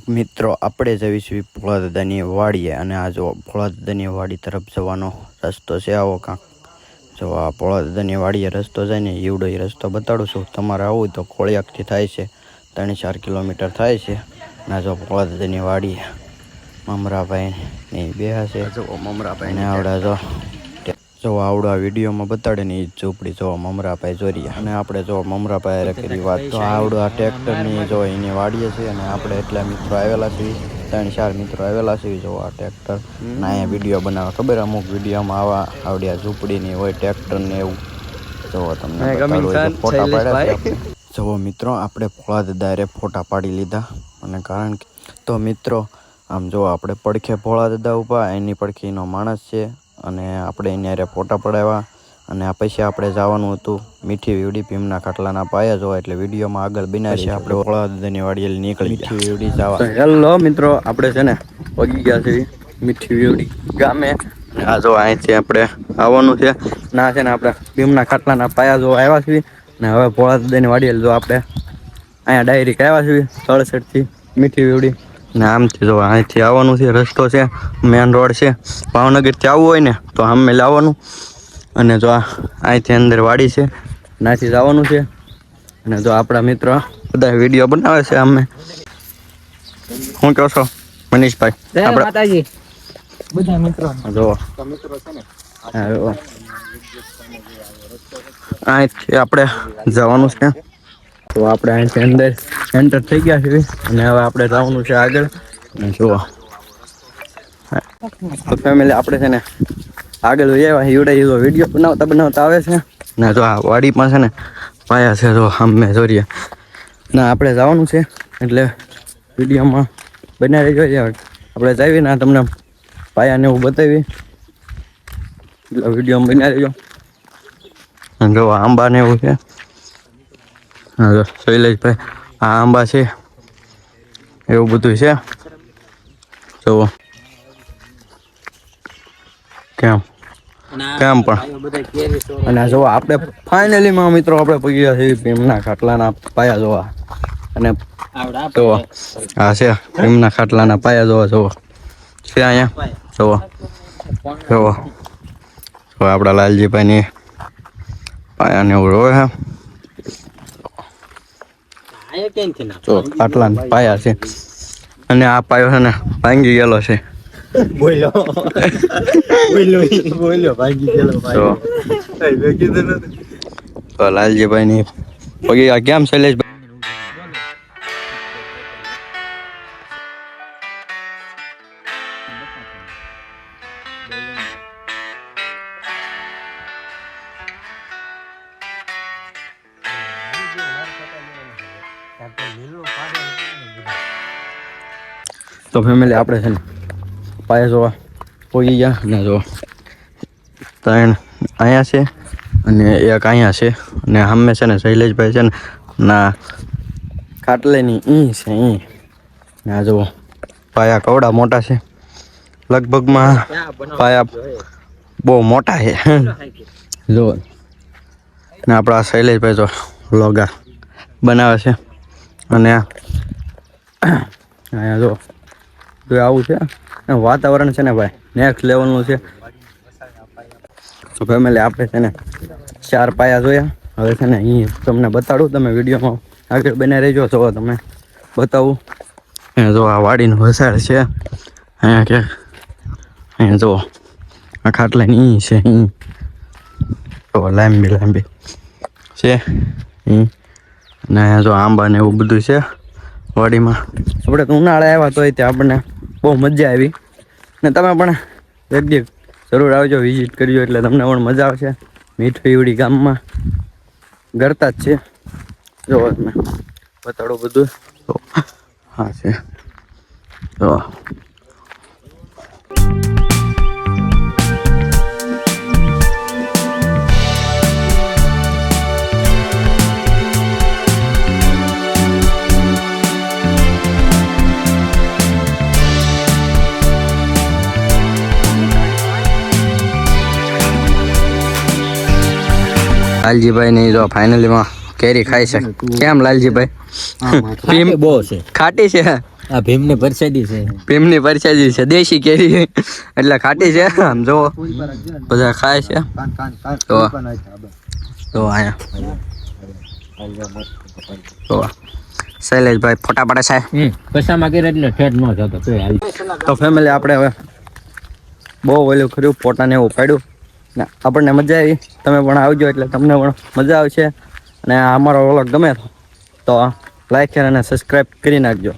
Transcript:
મિત્રો આપણે જઈશું ભોળાદાદાની વાડીએ અને આ જો ભોળાદાદાની વાડી તરફ જવાનો રસ્તો છે આવો કાંક જો આ ભોળાદાદાની વાડીએ રસ્તો જાય ને એવડો એ રસ્તો બતાડું છું તમારે આવું તો કોળિયાકથી થાય છે 3-4 કિલોમીટર થાય છે અને જો ભોળાદાદાની વાડીએ મમરાભાઈની બેહા છે જો મમરાભાઈને આવડા જો આવડો આ વિડીયોમાં બતાડે ને એ ઝૂંપડી જો મમરાભાઈ જોરિયા અને આપણે જો મમરાભાઈ કરી વાત તો આવડો આ ટ્રેક્ટરની જો એની વાડીએ છે અને આપણે એટલા મિત્રો આવેલા છીએ 3-4 મિત્રો આવેલા છીએ જો આ ટ્રેક્ટર ના અહીંયા વિડીયો બનાવે ખબર અમુક વિડીયોમાં આવડી આ ઝૂંપડીની હોય ટ્રેક્ટરને એવું જો તમને ફોટા પાડ્યા છે જો મિત્રો આપણે ભોળાદાદાએ ફોટા પાડી લીધા અને કારણ કે તો મિત્રો આમ જો આપણે પડખે ભોળાદાદા ઊભા એની પડખે એનો માણસ છે અને આપણે એની હારે ફોટા પડાવ્યા અને આ પછી આપણે જવાનું હતું મીઠી વીવડી ભીમના ખાટલાના પાયા જોવા એટલે વિડીયોમાં આગળ બનાવી છે આપણે ભોળાદાદાની વાડીએ નીકળી મીઠી વીવડી જવા હેલો મિત્રો આપણે છે ને પગી ગયા છે મીઠી વીવડી ગામે આ જો અહીંથી આપણે આવવાનું છે ના છે ને આપણે ભીમના ખાટલાના પાયા જોવા આવ્યા છીએ ને હવે ભોળાદાદાની વાડીએ જો આપણે અહીંયા ડાયરેક્ટ આવ્યા છીએ તળસેટથી મીઠી વીવડી ને આમથી જો અહીંથી આવવાનું છે રસ્તો છે મેન રોડ છે ભાવનગરથી આવવું હોય ને તો આમ લાવવાનું અને જો અહીંથી અંદર વાડી છે નાથી જવાનું છે અને જો આપણા મિત્રો બધા વિડીયો બનાવે છે અમે શું કહો છો મનીષભાઈ આપણા બધા મિત્રો જો અહીંથી આપણે જવાનું છે તો આપણે અહીંથી અંદર એન્ટર થઈ ગયા છે અને હવે આપણે જવાનું છે આગળ અને જુઓ તો ફેમિલી આપણે છે ને આગળ એવડે વિડીયો બનાવતા આવે છે ને જો આ વાડીમાં છે ને પાયા છે જો અમે જોરીએ ના આપણે જવાનું છે એટલે વિડીયોમાં બનાવી જોઈએ આપણે જઈએ ને તમને પાયાને એવું બતાવી એટલે વિડીયોમાં બનાવી દેજો જો આંબા ને એવું છે હા જો શૈલેષભાઈ આ આંબા છે એવું બધું છે જુઓ કેમ પણ અને જો આપણે ફાઇનલીમાં મિત્રો આપણે પગી ગયા છીએ ભીમના ખાટલાના પાયા જોવા અને તો હા છે ભીમના ખાટલાના પાયા જોવા જુઓ છે અહીંયા જુઓ જુઓ આપણા લાલજીભાઈની પાયાને એવું રોવે છે ખાટલા પાયા છે અને આ પાયો છે ને ભાંગી ગયેલો છે બોલો ભાંગી ગયેલો તો લાલજીભાઈ ની પગી આ કેમ શૈલેષભાઈ તો ફેમિલી આપણે છે ને પાયા જોવા પહોંચી ગયા ને જો 3 અહીંયા છે અને એક અહીંયા છે અને સામે છે ને શૈલેષભાઈ છે ને ના ખાટલેની છે ને આ જુઓ પાયા કવડા મોટા છે લગભગમાં પાયા બહુ મોટા છે જુઓ ને આપણા શૈલેષભાઈ જો લોગા બનાવે છે અને અહીંયા જો આવું છે વાતાવરણ છે ને ભાઈ નેક્સ્ટ લેવલનું છે તો ફેમિલી આપણે છે ને 4 પાયા જોયા હવે છે ને અહીં તમને બતાડું તમે વિડીયોમાં આગળ બને રહેજો જો તમે બતાવું જો આ વાડીનું વસાડ છે અહીંયા કે અહીંયા જો આ ખાટલાની છે તો લાંબી છે અને અહીંયા જો આંબા ને એવું બધું છે વાડીમાં આપણે તો ઉનાળે આવ્યા તો ત્યાં આપણને બહુ મજા આવી ને તમે પણ એક દિવસ જરૂર આવજો વિઝિટ કરજો એટલે તમને પણ મજા આવશે મીઠી વીવડી ગામમાં ગરતા જ છે જો તમે બતાડો બધું હા છે તો લાલજીભાઈ ની જો ફાઇનલી માં કેરી ખાઈ છે કેમ લાલજીભાઈ બહુ છે ખાટી છે આ ભીમની પરસાદી છે. ભીમની પરસાદી છે, દેશી કેરી એટલે ખાટી છે. આમ જો બધા ખાય છે. તો અહીંયા તો શૈલેષભાઈ ફોટા પાડે છે. કસામાં કરે એટલે ઠેઠ ન જતો તો હાલ. તો ફેમિલી આપણે હવે બહુ ઓલું કર્યું, ફોટાને એવું પાડ્યું ને આપણને મજા આવી. તમે પણ આવજો એટલે તમને પણ મજા આવશે. અને અમારો વ્લોગ ગમે તો લાઈક શેર અને સબસ્ક્રાઈબ કરી નાખજો.